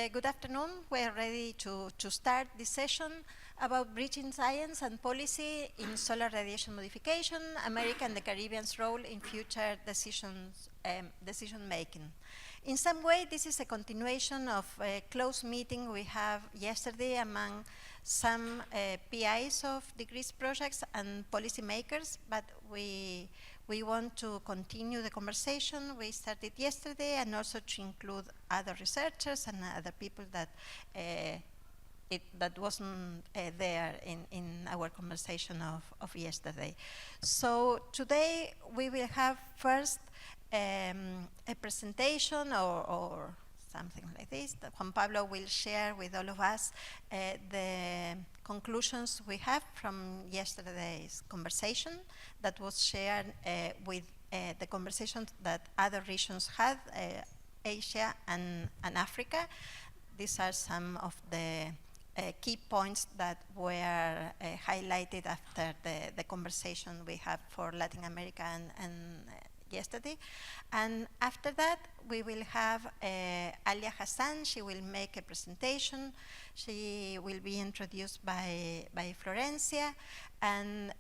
Good afternoon. We're ready to start this session about bridging science and policy in solar radiation modification, America and the Caribbean's role in future decision making. In some way, this is a continuation of a close meeting we have yesterday among some PIs of degrees projects and policymakers, but we want to continue the conversation we started yesterday and also to include other researchers and other people that that wasn't there in our conversation of yesterday. So today we will have first a presentation or something like this that Juan Pablo will share with all of us the conclusions we have from yesterday's conversation that was shared with the conversations that other regions had, Asia and Africa. These are some of the key points that were highlighted after the conversation we had for Latin America and yesterday. And after that, we will have Alia Hassan. She will make a presentation. She will be introduced by Florencia. And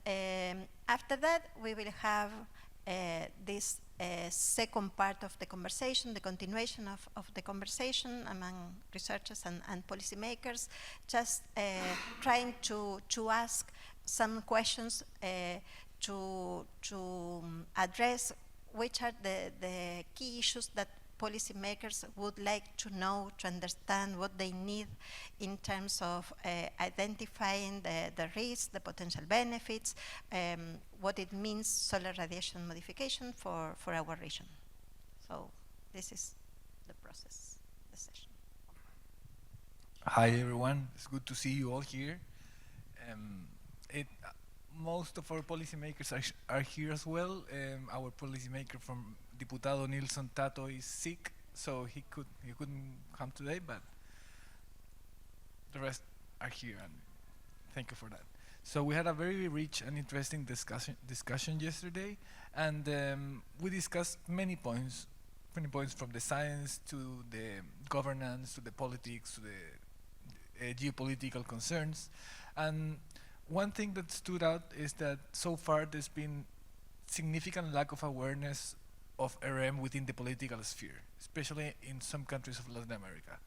after that, we will have this second part of the conversation, the continuation of the conversation among researchers and policymakers, just trying to ask some questions to address which are the key issues that policymakers would like to know, to understand what they need in terms of identifying the risks, the potential benefits, what it means solar radiation modification for our region. So this is the process, the session. Hi everyone, it's good to see you all here. Most of our policymakers are here as well. Our policymaker from Diputado Nilson Tato is sick, so he couldn't come today, but the rest are here, and thank you for that. So we had a very rich and interesting discussion yesterday, and we discussed many points from the science to the governance, to the politics, to the geopolitical concerns. And one thing that stood out is that so far there's been significant lack of awareness of SRM within the political sphere, especially in some countries of Latin America.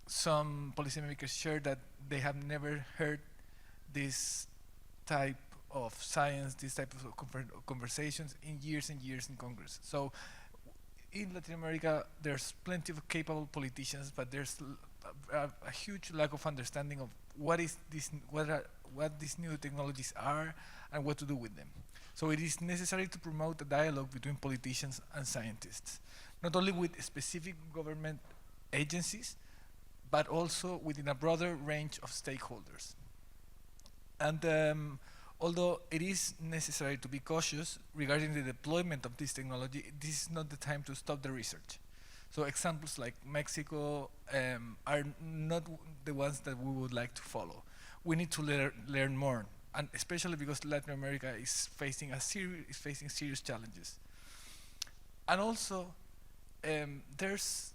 Some policymakers share that they have never heard this type of science, this type of conversations in years and years in Congress. So in Latin America, there's plenty of capable politicians, but there's a huge lack of understanding of what these new technologies are and what to do with them. So it is necessary to promote a dialogue between politicians and scientists, not only with specific government agencies, but also within a broader range of stakeholders. And although it is necessary to be cautious regarding the deployment of this technology, this is not the time to stop the research. So examples like Mexico are not the ones that we would like to follow. We need to learn more, and especially because Latin America is facing serious challenges. And also, there's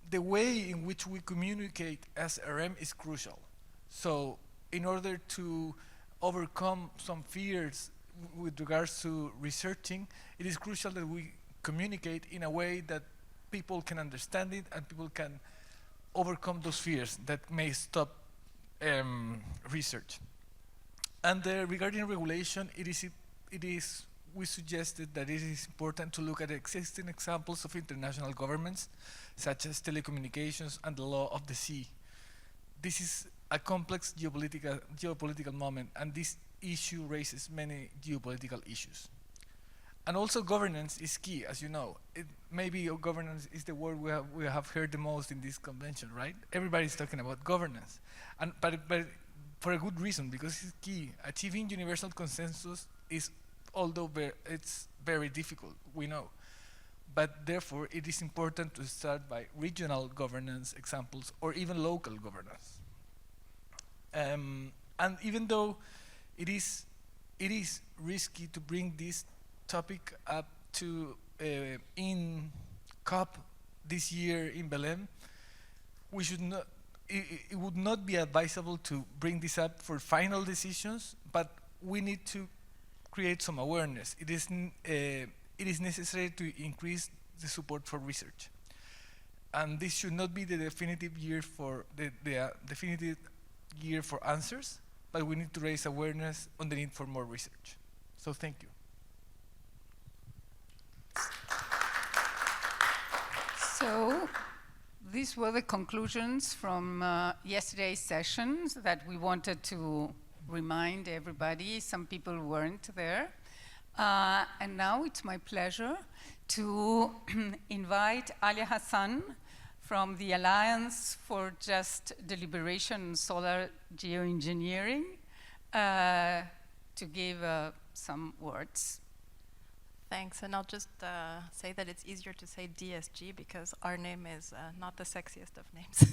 the way in which we communicate as SRM is crucial. So in order to overcome some fears with regards to researching, it is crucial that we communicate in a way that people can understand it and people can overcome those fears that may stop research. And regarding regulation, we suggested that it is important to look at existing examples of international governments, such as telecommunications and the law of the sea. This is a complex geopolitical moment, and this issue raises many geopolitical issues. And also governance is key, as you know. Maybe governance is the word we have heard the most in this convention, right? Everybody's talking about governance. But for a good reason, because it's key. Achieving universal consensus is, although it's very difficult, we know. But therefore, it is important to start by regional governance examples or even local governance. And even though it is risky to bring this topic up to in COP, this year in Belém, we should not, it would not be advisable to bring this up for final decisions, but we need to create some awareness. It is necessary to increase the support for research. And this should not be the definitive year for definitive year for answers, but we need to raise awareness on the need for more research. So thank you. So these were the conclusions from yesterday's sessions that we wanted to remind everybody. Some people weren't there. And now it's my pleasure to invite Alia Hassan from the Alliance for Just Deliberation and Solar Geoengineering to give some words. Thanks, and I'll just say that it's easier to say DSG because our name is not the sexiest of names.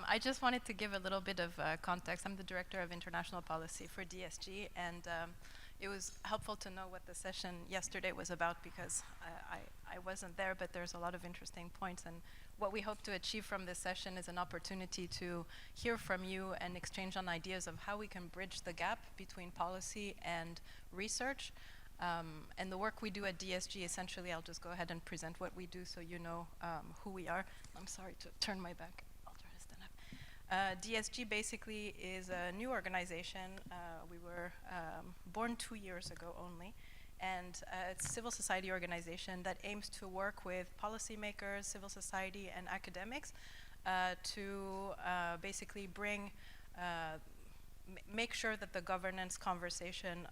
I just wanted to give a little bit of context. I'm the Director of International Policy for DSG, and it was helpful to know what the session yesterday was about because I wasn't there, but there's a lot of interesting points. And what we hope to achieve from this session is an opportunity to hear from you and exchange on ideas of how we can bridge the gap between policy and research. And the work we do at DSG, essentially, I'll just go ahead and present what we do so you know who we are. I'm sorry to turn my back. I'll try to stand up. DSG basically is a new organization. We were born 2 years ago only. And it's a civil society organization that aims to work with policymakers, civil society, and academics to basically bring make sure that the governance conversation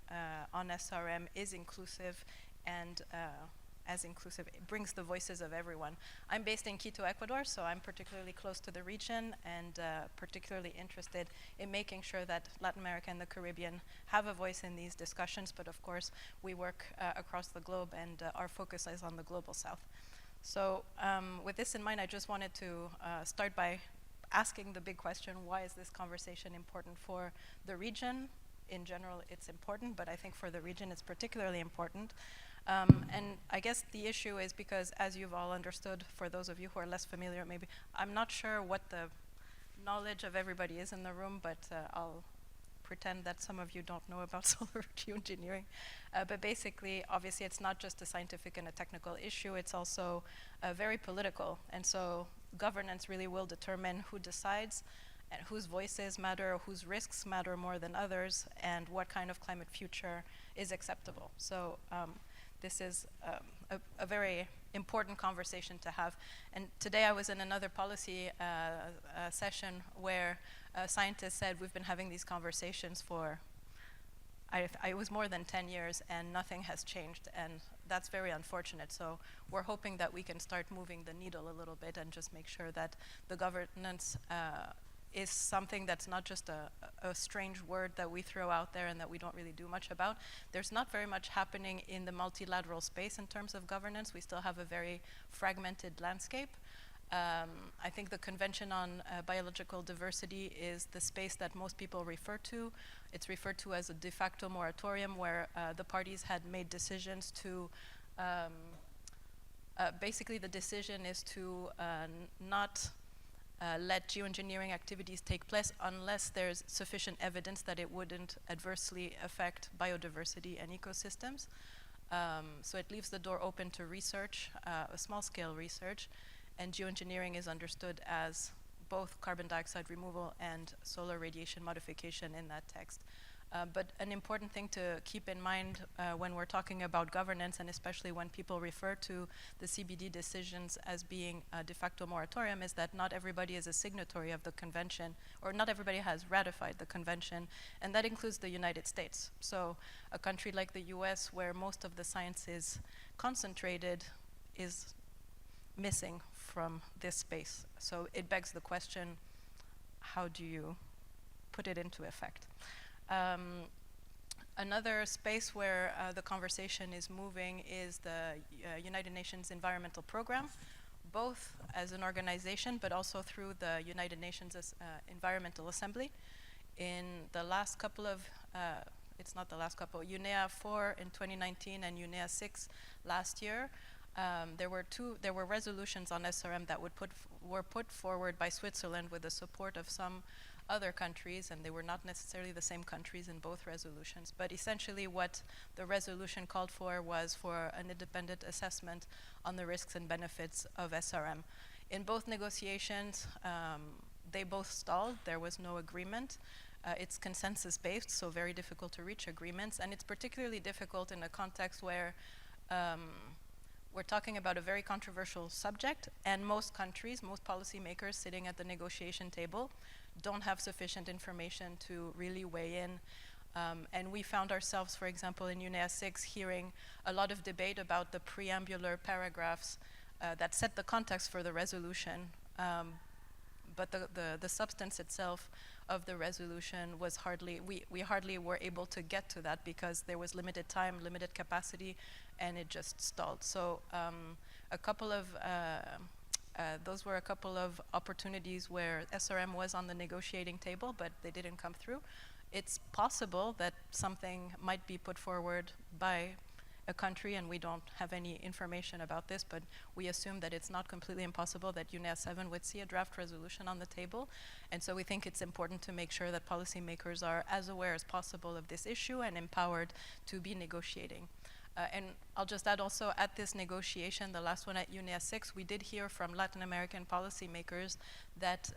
on SRM is inclusive and as inclusive, it brings the voices of everyone. I'm based in Quito, Ecuador, so I'm particularly close to the region and particularly interested in making sure that Latin America and the Caribbean have a voice in these discussions, but of course we work across the globe and our focus is on the global south. So with this in mind, I just wanted to start by asking the big question, why is this conversation important for the region? In general, it's important, but I think for the region, it's particularly important. And I guess the issue is because, as you've all understood, for those of you who are less familiar, maybe, I'm not sure what the knowledge of everybody is in the room, but I'll pretend that some of you don't know about solar geoengineering. But basically, obviously, it's not just a scientific and a technical issue, it's also very political. And so governance really will determine who decides and whose voices matter, whose risks matter more than others, and what kind of climate future is acceptable. So this is a very important conversation to have. And today I was in another policy session where scientists said we've been having these conversations for, it was more than 10 years and nothing has changed, and that's very unfortunate. So we're hoping that we can start moving the needle a little bit and just make sure that the governance is something that's not just a strange word that we throw out there and that we don't really do much about. There's not very much happening in the multilateral space in terms of governance. We still have a very fragmented landscape. I think the Convention on Biological Diversity is the space that most people refer to. It's referred to as a de facto moratorium where the parties had made decisions to, basically the decision is to not let geoengineering activities take place unless there's sufficient evidence that it wouldn't adversely affect biodiversity and ecosystems. So it leaves the door open to research, a small-scale research, and geoengineering is understood as both carbon dioxide removal and solar radiation modification in that text. But an important thing to keep in mind when we're talking about governance, and especially when people refer to the CBD decisions as being a de facto moratorium, is that not everybody is a signatory of the convention, or not everybody has ratified the convention, and that includes the United States. So a country like the US, where most of the science is concentrated, is missing from this space. So it begs the question, how do you put it into effect? Another space where the conversation is moving is the United Nations Environmental Program, both as an organization but also through the United Nations Environmental Assembly. In the last couple of, it's not the last couple, UNEA 4 in 2019 and UNEA 6 last year, there were resolutions on SRM that were put forward by Switzerland with the support of some other countries, and they were not necessarily the same countries in both resolutions. But essentially what the resolution called for was for an independent assessment on the risks and benefits of SRM. In both negotiations, they both stalled. There was no agreement. It's consensus-based, so very difficult to reach agreements, and it's particularly difficult in a context where we're talking about a very controversial subject, and most countries, most policymakers sitting at the negotiation table don't have sufficient information to really weigh in. And we found ourselves, for example, in UNEA 6 hearing a lot of debate about the preambular paragraphs that set the context for the resolution, but the substance itself of the resolution was we hardly were able to get to that because there was limited time, limited capacity, and it just stalled. So those were a couple of opportunities where SRM was on the negotiating table, but they didn't come through. It's possible that something might be put forward by a country, and we don't have any information about this, but we assume that it's not completely impossible that UNEA 7 would see a draft resolution on the table. And so we think it's important to make sure that policymakers are as aware as possible of this issue and empowered to be negotiating. And I'll just add also, at this negotiation, the last one at UNEA 6, we did hear from Latin American policymakers that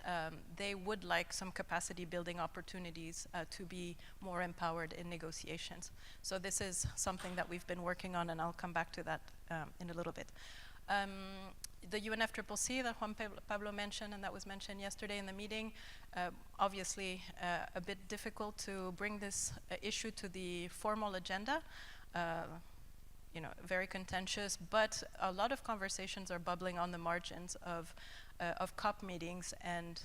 they would like some capacity building opportunities to be more empowered in negotiations. So this is something that we've been working on, and I'll come back to that in a little bit. The UNFCCC that Juan Pablo mentioned, and that was mentioned yesterday in the meeting, obviously a bit difficult to bring this issue to the formal agenda. Very contentious, but a lot of conversations are bubbling on the margins of COP meetings, and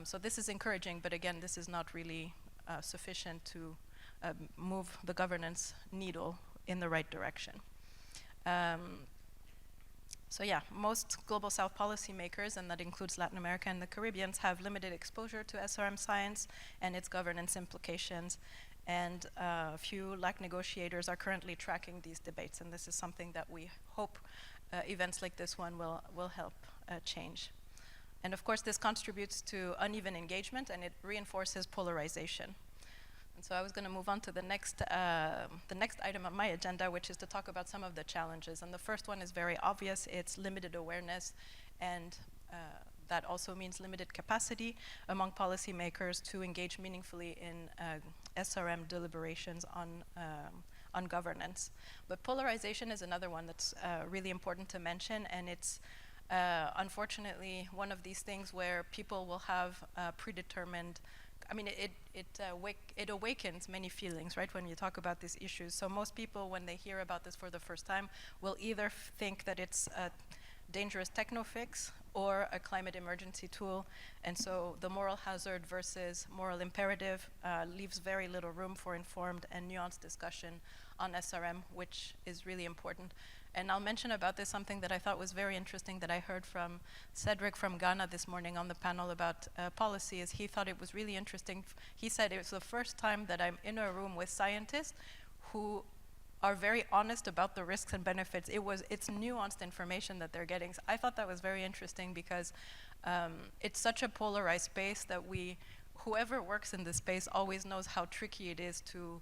so this is encouraging, but again, this is not really sufficient to move the governance needle in the right direction. So yeah, most Global South policymakers, and that includes Latin America and the Caribbean, have limited exposure to SRM science and its governance implications. And a few LAC negotiators are currently tracking these debates, and this is something that we hope events like this one will help change. And of course, this contributes to uneven engagement, and it reinforces polarization. And so I was going to move on to the next item on my agenda, which is to talk about some of the challenges. And the first one is very obvious. It's limited awareness, and that also means limited capacity among policymakers to engage meaningfully in SRM deliberations on governance. But polarization is another one that's really important to mention, and it's unfortunately one of these things where people will have predetermined, I mean, it awakens many feelings, right, when you talk about these issues. So most people, when they hear about this for the first time, will either think that it's a dangerous techno-fix or a climate emergency tool, and so the moral hazard versus moral imperative leaves very little room for informed and nuanced discussion on SRM, which is really important. And I'll mention about this something that I thought was very interesting that I heard from Cedric from Ghana this morning on the panel about policy, is he thought it was really interesting. He said it was the first time that I'm in a room with scientists who are very honest about the risks and benefits. It's nuanced information that they're getting. So I thought that was very interesting because it's such a polarized space that whoever works in this space always knows how tricky it is to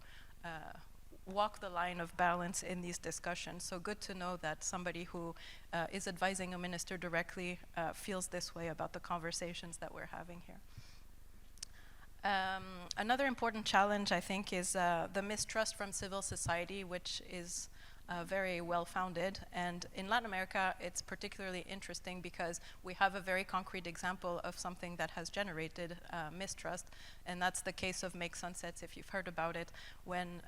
walk the line of balance in these discussions. So good to know that somebody who is advising a minister directly feels this way about the conversations that we're having here. Another important challenge, I think, is the mistrust from civil society, which is very well-founded. And in Latin America, it's particularly interesting because we have a very concrete example of something that has generated mistrust, and that's the case of Make Sunsets, if you've heard about it, when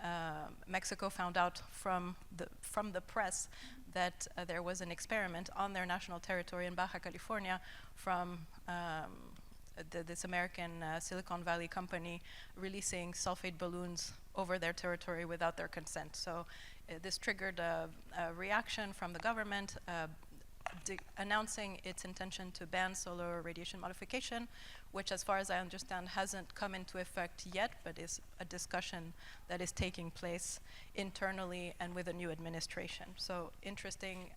Mexico found out from the press that there was an experiment on their national territory in Baja California from this American Silicon Valley company releasing sulfate balloons over their territory without their consent. So this triggered a reaction from the government. announcing its intention to ban solar radiation modification, which, as far as I understand, hasn't come into effect yet, but is a discussion that is taking place internally and with a new administration. So interesting,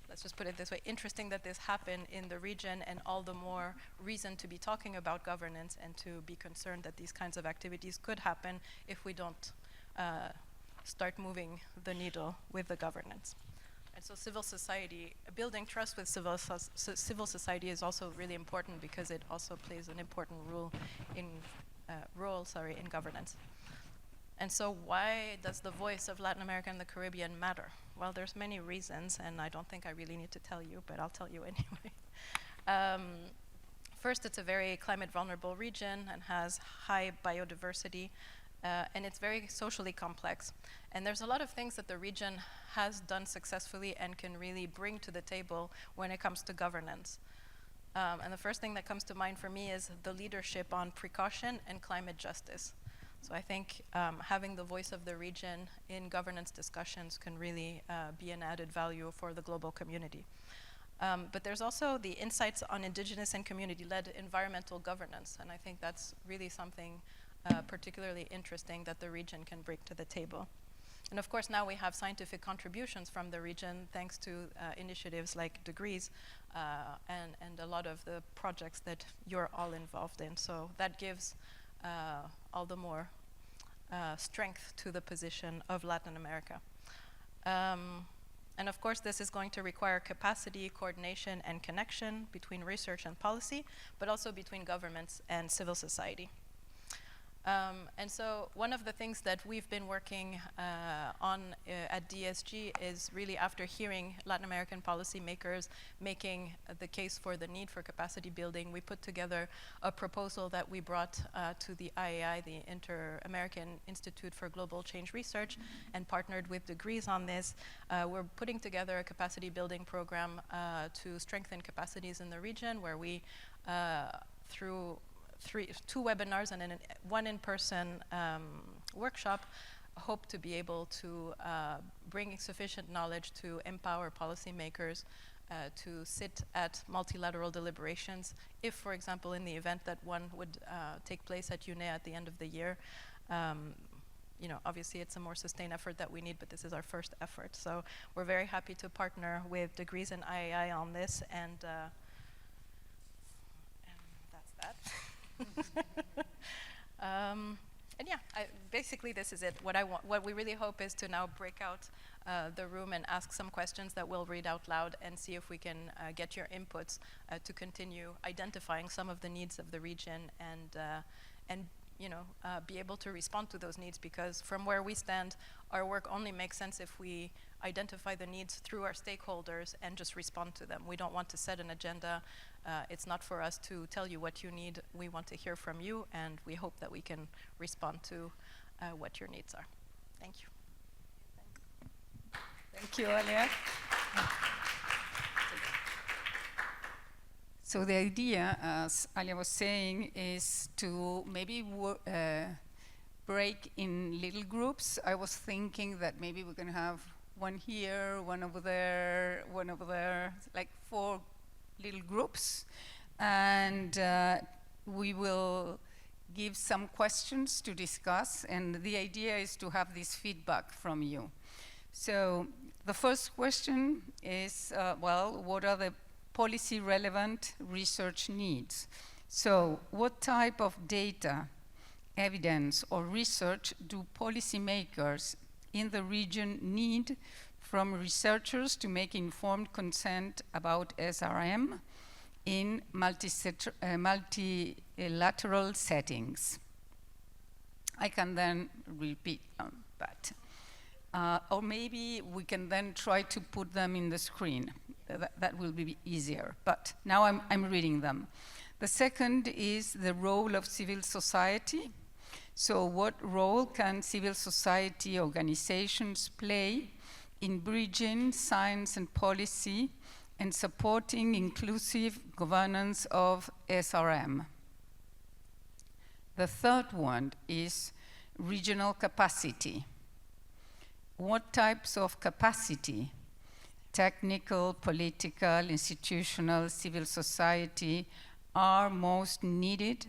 let's just put it this way, interesting that this happened in the region, and all the more reason to be talking about governance and to be concerned that these kinds of activities could happen if we don't start moving the needle with the governance. And so civil society, building trust with civil society is also really important, because it also plays an important role in governance. And so why does the voice of Latin America and the Caribbean matter? Well, there's many reasons, and I don't think I really need to tell you, but I'll tell you anyway. First, it's a very climate vulnerable region and has high biodiversity, and it's very socially complex. And there's a lot of things that the region has done successfully and can really bring to the table when it comes to governance. And the first thing that comes to mind for me is the leadership on precaution and climate justice. So I think having the voice of the region in governance discussions can really be an added value for the global community. But there's also the insights on indigenous and community-led environmental governance, and I think that's really something particularly interesting that the region can bring to the table. And of course, now we have scientific contributions from the region thanks to initiatives like Degrees and a lot of the projects that you're all involved in. So that gives all the more strength to the position of Latin America. And of course, this is going to require capacity, coordination, and connection between research and policy, but also between governments and civil society. And so one of the things that we've been working on at DSG is really, after hearing Latin American policymakers making the case for the need for capacity building, we put together a proposal that we brought to the IAI, the Inter-American Institute for Global Change Research, and partnered with Degrees on this. We're putting together a capacity building program to strengthen capacities in the region, where we, through two webinars and one in-person workshop, hope to be able to bring sufficient knowledge to empower policymakers to sit at multilateral deliberations. If, for example, in the event that one would take place at UNE at the end of the year, you know, obviously it's a more sustained effort that we need, but this is our first effort. So we're very happy to partner with Degrees and IAI on this, and that's that. And yeah, basically this is it. What we really hope is to now break out the room and ask some questions that we'll read out loud, and see if we can get your inputs to continue identifying some of the needs of the region, and you know, be able to respond to those needs, because from where we stand, our work only makes sense if we identify the needs through our stakeholders and just respond to them. We don't want to set an agenda. It's not for us to tell you what you need. We want to hear from you, and we hope that we can respond to what your needs are. Thank you. Thank you, Alia. So the idea, as Alia was saying, is to maybe break in little groups. I was thinking that maybe we're going to have one here, one over there, like 4 little groups, and we will give some questions to discuss, and the idea is to have this feedback from you. So the first question is, well, what are the policy relevant research needs? So what type of data, evidence, or research do policymakers in the region need from researchers to make informed consent about SRM in multilateral settings? I can then repeat that. Or maybe we can then try to put them in the screen. That will be easier. But now I'm reading them. The second is the role of civil society. So what role can civil society organizations play in bridging science and policy and supporting inclusive governance of SRM? The third one is regional capacity. What types of capacity, technical, political, institutional, civil society are most needed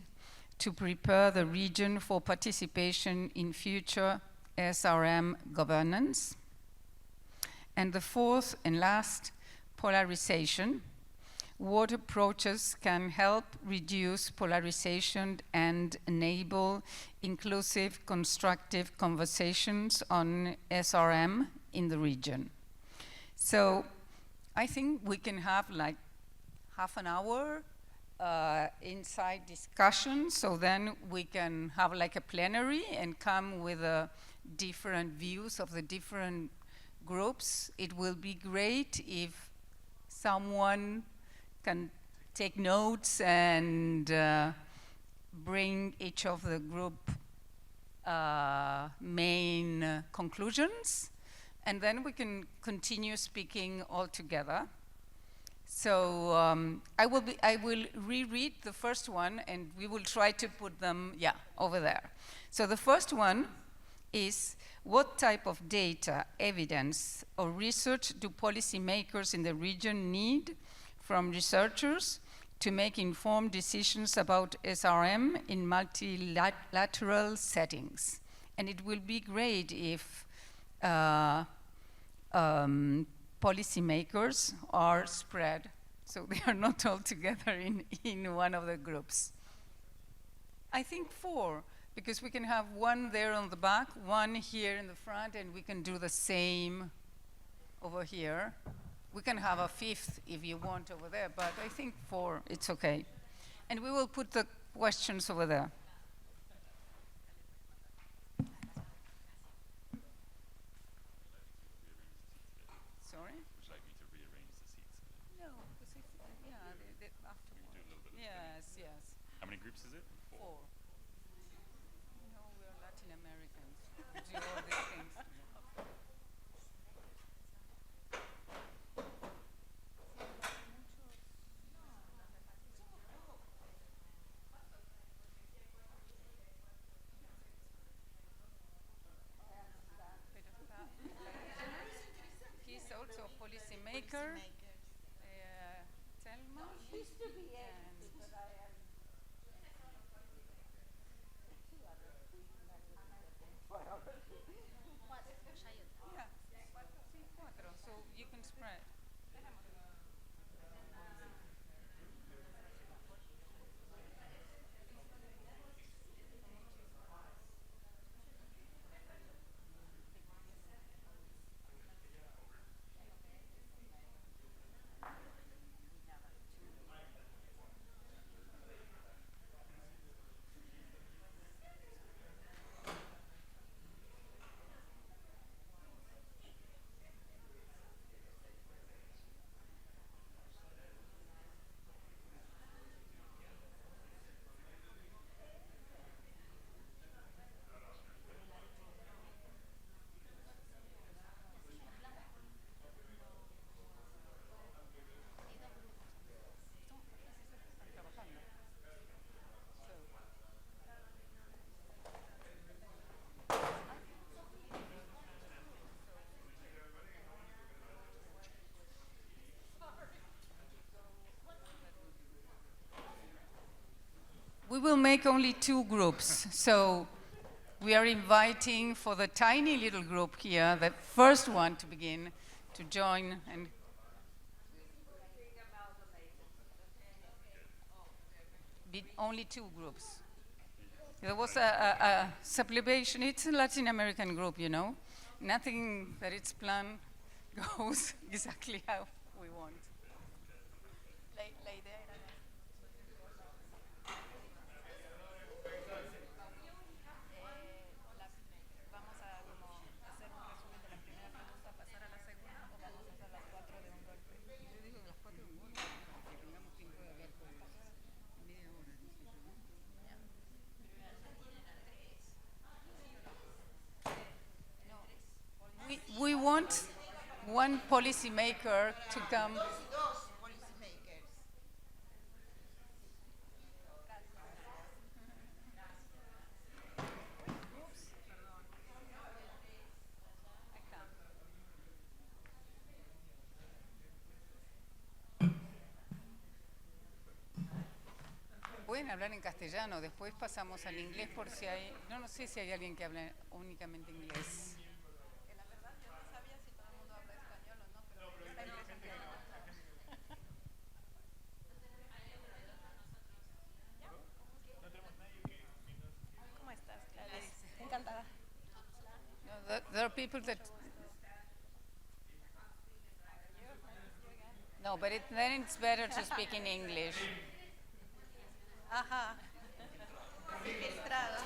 to prepare the region for participation in future SRM governance. And the fourth and last, polarization. What approaches can help reduce polarization and enable inclusive, constructive conversations on SRM in the region? So I think we can have like half an hour inside discussion, so then we can have like a plenary and come with different views of the different groups. It will be great if someone can take notes and bring each of the group main conclusions, and then we can continue speaking all together. So I will reread the first one, and we will try to put them, over there. So the first one is, what type of data, evidence, or research do policymakers in the region need from researchers to make informed decisions about SRM in multilateral settings? And it will be great if policymakers are spread, so they are not all together in one of the groups. I think 4, because we can have one there on the back, one here in the front, and we can do the same over here. We can have a 5th if you want over there, but I think 4, it's okay. And we will put the questions over there. Sorry? Would you like me to rearrange the seats? No, because afterwards. Yes, yes. How many groups is it? 4. No, we're Latin Americans. We do all these things. He's also a policymaker. Telma. Used to be So you can spread. We will make only 2 groups. So we are inviting for the tiny little group here, the first one to begin, to join and be only 2 groups. There was a sublimation. It's a Latin American group, you know. Nothing that it's planned goes exactly how we want. We want one policymaker to come. pueden hablar en castellano, después pasamos al inglés por si hay... No sé si hay alguien que hable únicamente inglés. La verdad, yo no sabía si todo el mundo habla español o no, pero me da la impresión que no. ¿Cómo estás, Gladys? Encantada. No, there are people that... No, but then it's better to speak in English. Ajá. Registrado.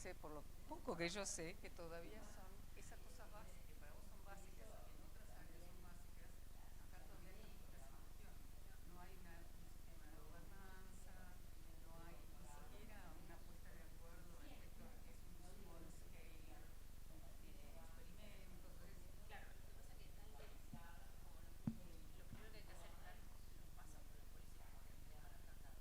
parece, por lo poco que yo sé, que todavía son esas cosas básicas, que para vos son básicas, que en otras áreas son básicas, acá todavía hay muchas discusiones. No hay un sistema de gobernanza, no hay ni siquiera una puesta de acuerdo respecto a que es un small scale experimento. Entonces, claro, lo que pasa es que tal vez, como lo primero que hay que hacer es dar los pasos por los policymakers para el tratado.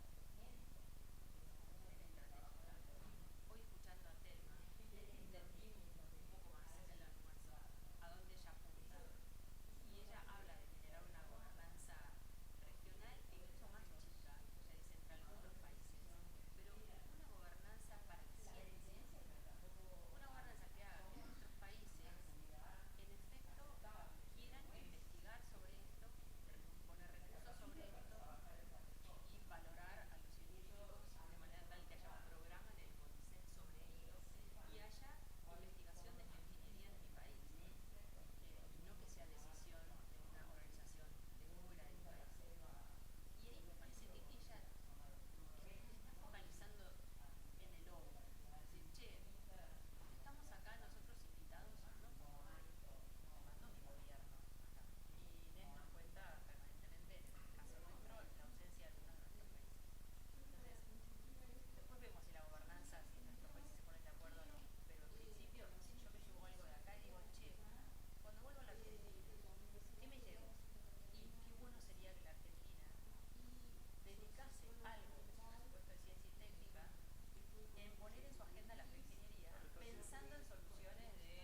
Hoy escuchando a Telma, entendí un poco más en el almuerzo a dónde ella apunta. Y ella habla de generar una gobernanza regional e incluso más chica, ella dice entre algunos países, pero una gobernanza para la ciencia, una gobernanza que haga que nuestros países, en efecto, quieran investigar sobre esto, poner recursos sobre esto y valorar a los científicos de manera tal que haya un programa en el CONICET sobre esto y haya investigación de ingeniería en mi país, no que sea decisión de una organización de fuera del país. Y ahí me parece que ella está focalizando en el hombre, decir, che, estamos acá nosotros invitados no como me mandó mi gobierno acá. Y Inés nos cuenta permanentemente, en el caso nuestro, la ausencia de algunos de nuestros países. Entonces, después vemos si la gobernanza, si nuestros países se ponen de acuerdo o no. Pero en principio, si yo me llevo algo de acá y digo, che, cuando vuelvo a la Argentina, ¿qué me llevo? Y qué bueno sería que la Argentina dedicase algo de su presupuesto de ciencia y técnica en poner en su agenda la geoingeniería, pensando en soluciones de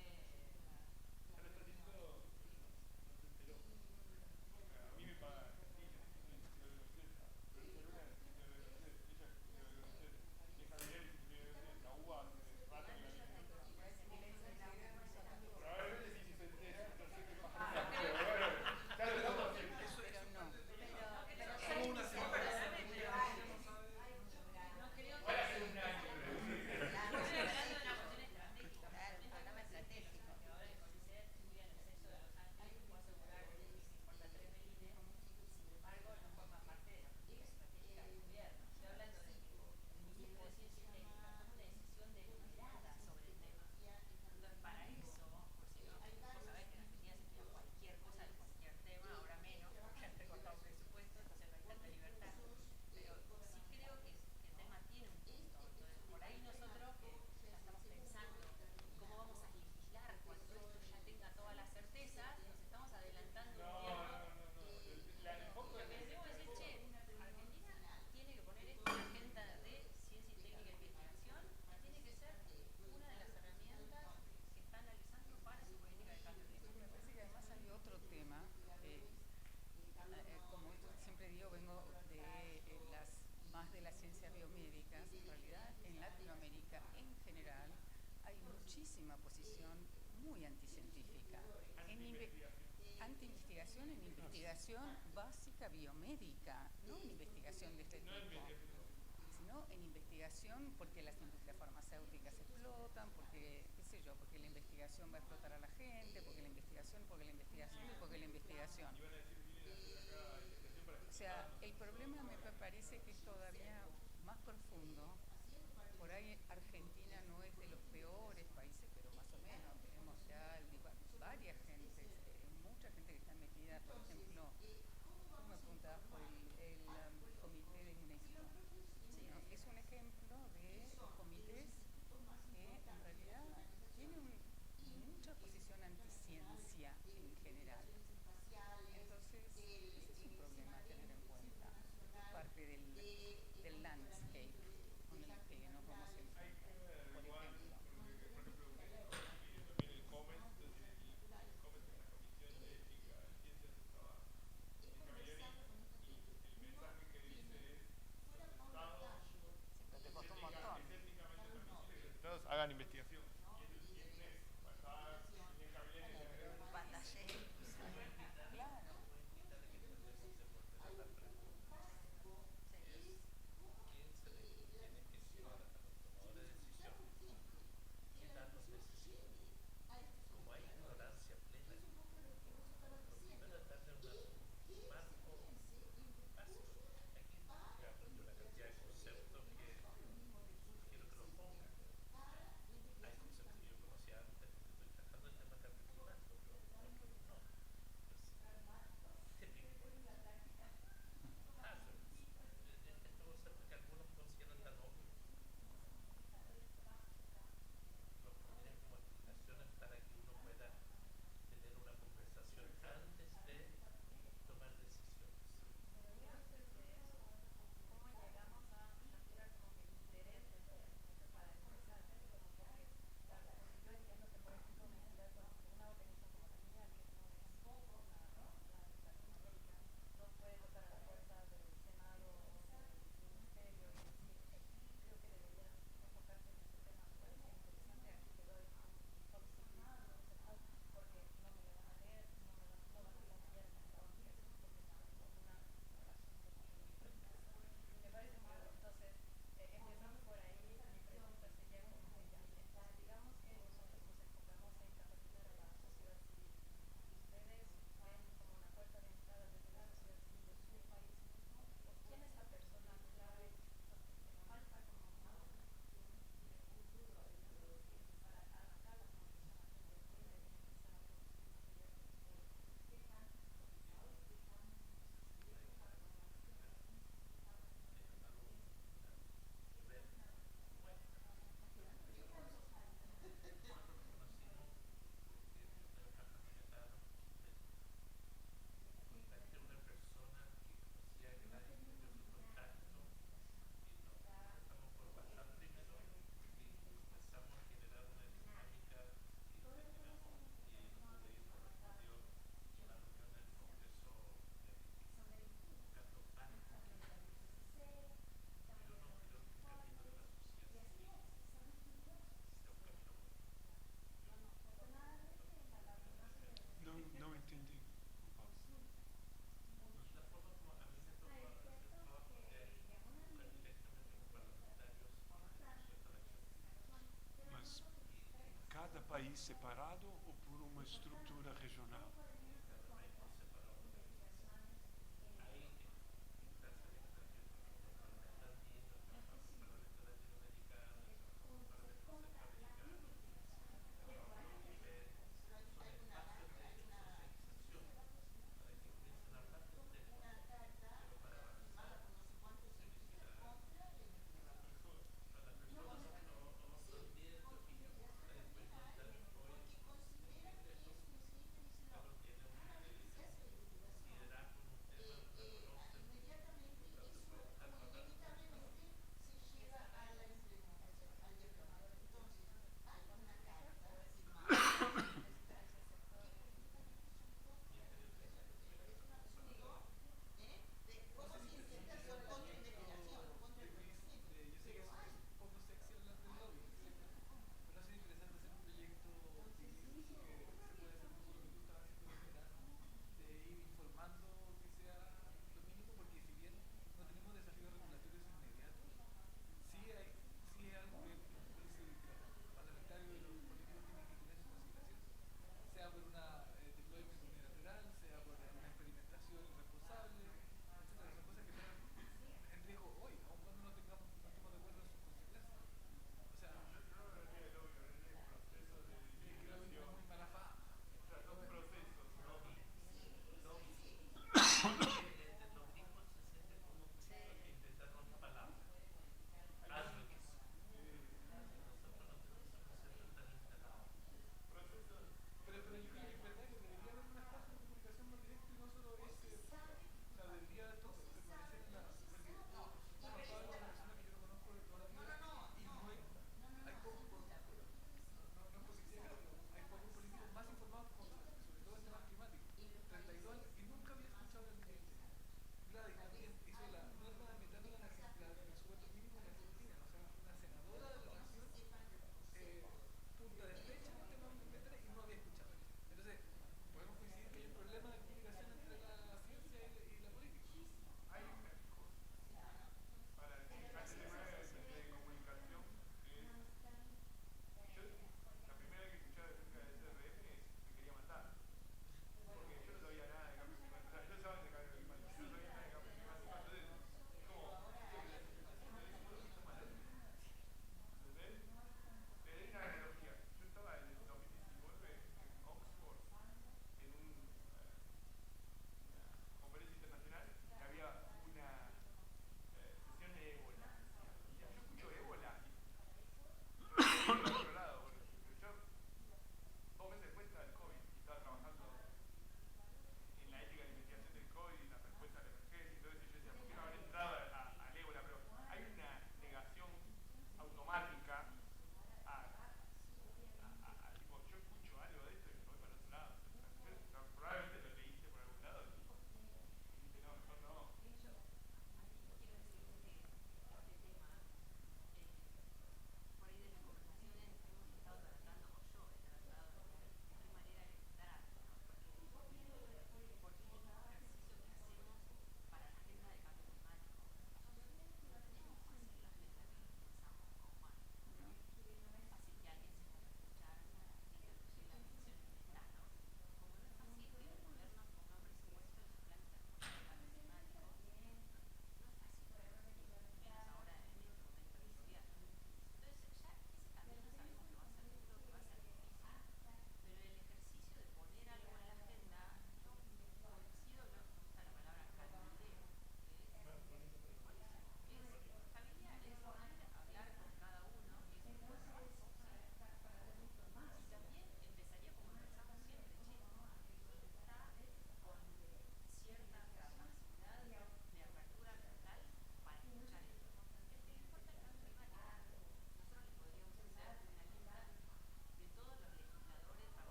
muchísima posición muy anticientífica, anti-investigación en investigación básica biomédica, no en investigación de este tipo, sino en investigación porque las industrias farmacéuticas explotan, porque, qué sé yo, porque la investigación va a explotar a la gente, porque la investigación y porque la investigación. O sea, el problema me parece que es todavía más profundo. Por ahí Argentina no es de los peores países, pero más o menos tenemos ya varias gentes, mucha gente que está metida, por ejemplo, tú me preguntabas por el comité de UNESCO. ¿No? Es un ejemplo de comités que en realidad tienen mucha posición anticiencia en general. Entonces, ese es un problema a tener en cuenta, parte del landscape con el que nos vamos a enfrentar, por ejemplo. Hagan investigación.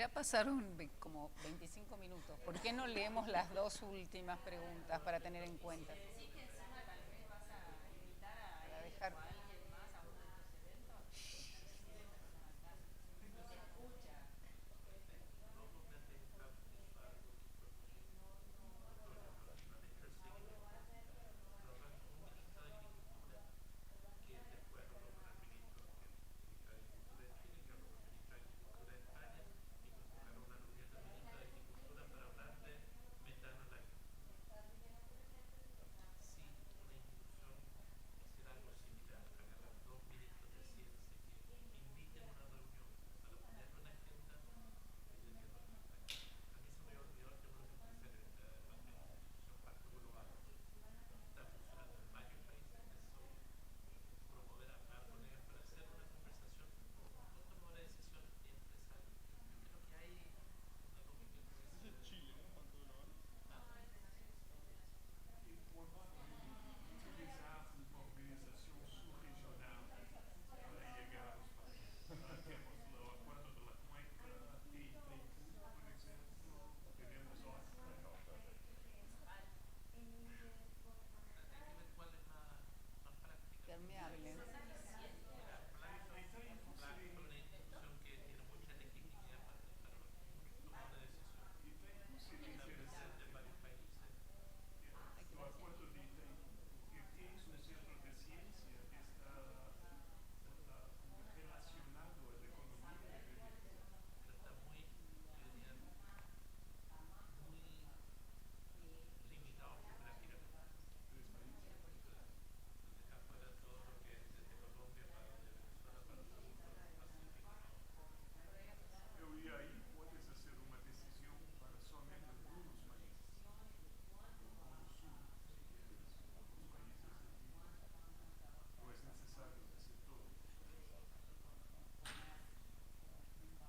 Ya pasaron como 25 minutos. ¿Por qué no leemos las dos últimas preguntas para tener en cuenta? Para dejar... Permeable.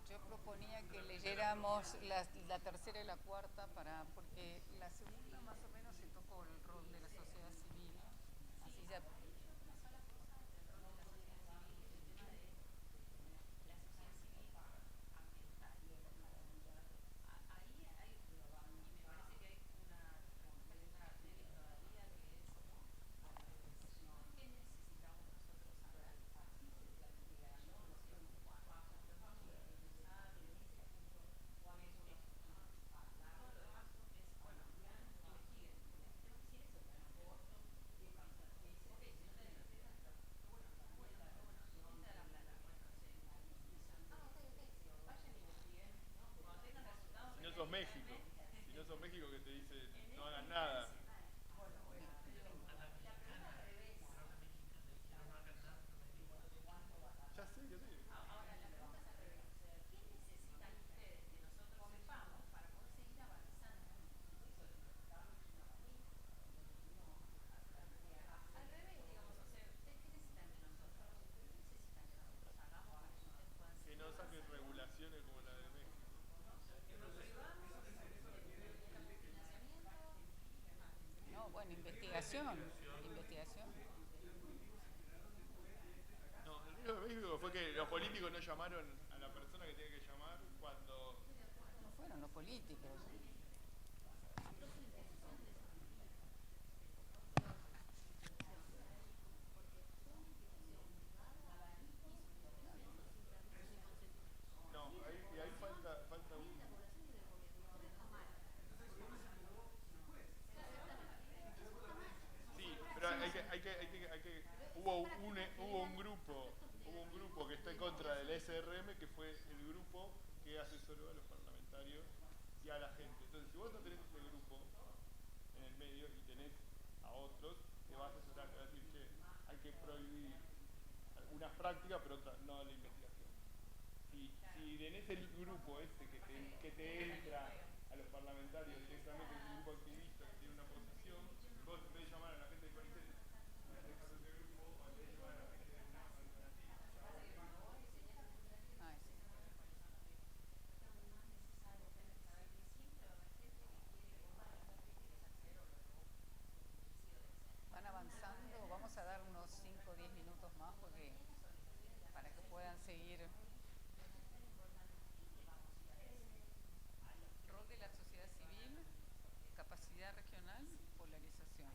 Yo proponía que leyéramos la tercera y la cuarta porque la segunda más o menos se tocó el rol de la sociedad civil. Así ya... Si no sos México, si no sos México que te dice no hagas nada. Ya sé, ya sé. Que no saquen regulaciones como la de México. No, bueno, investigación. Investigación. No, el río de México fue que los políticos no llamaron a la persona que tiene que llamar cuando... No fueron los políticos. No, ahí falta un... Sí, pero hubo un grupo que está en contra del SRM, que fue el grupo que asesoró a los parlamentarios y a la gente. Entonces, si vos no tenés ese grupo en el medio y tenés a otros, te va a asesorar, te va a decir que hay que prohibir algunas prácticas, pero otras no la investigación. Si tenés el grupo ese que te entra a los parlamentarios directamente, es un grupo activista que tiene una posición, vos en vez de llamar a la gente de Conicet, ese grupo, o en vez de llamar a la gente de una alternativa. Ay, sí. Van avanzando, vamos a dar unos 5 o 10 minutos más para que puedan seguir. Capacidad regional, polarización.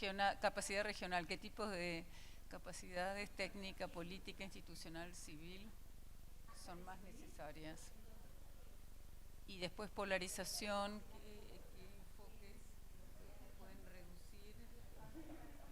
regional, capacidad regional, ¿qué tipos de capacidades técnica, política, institucional, civil son más necesarias? Y después polarización, ¿qué enfoques pueden reducir la polarización?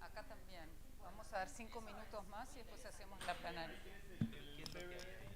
Acá también. Vamos a dar 5 minutos más y después hacemos la plenaria. El CB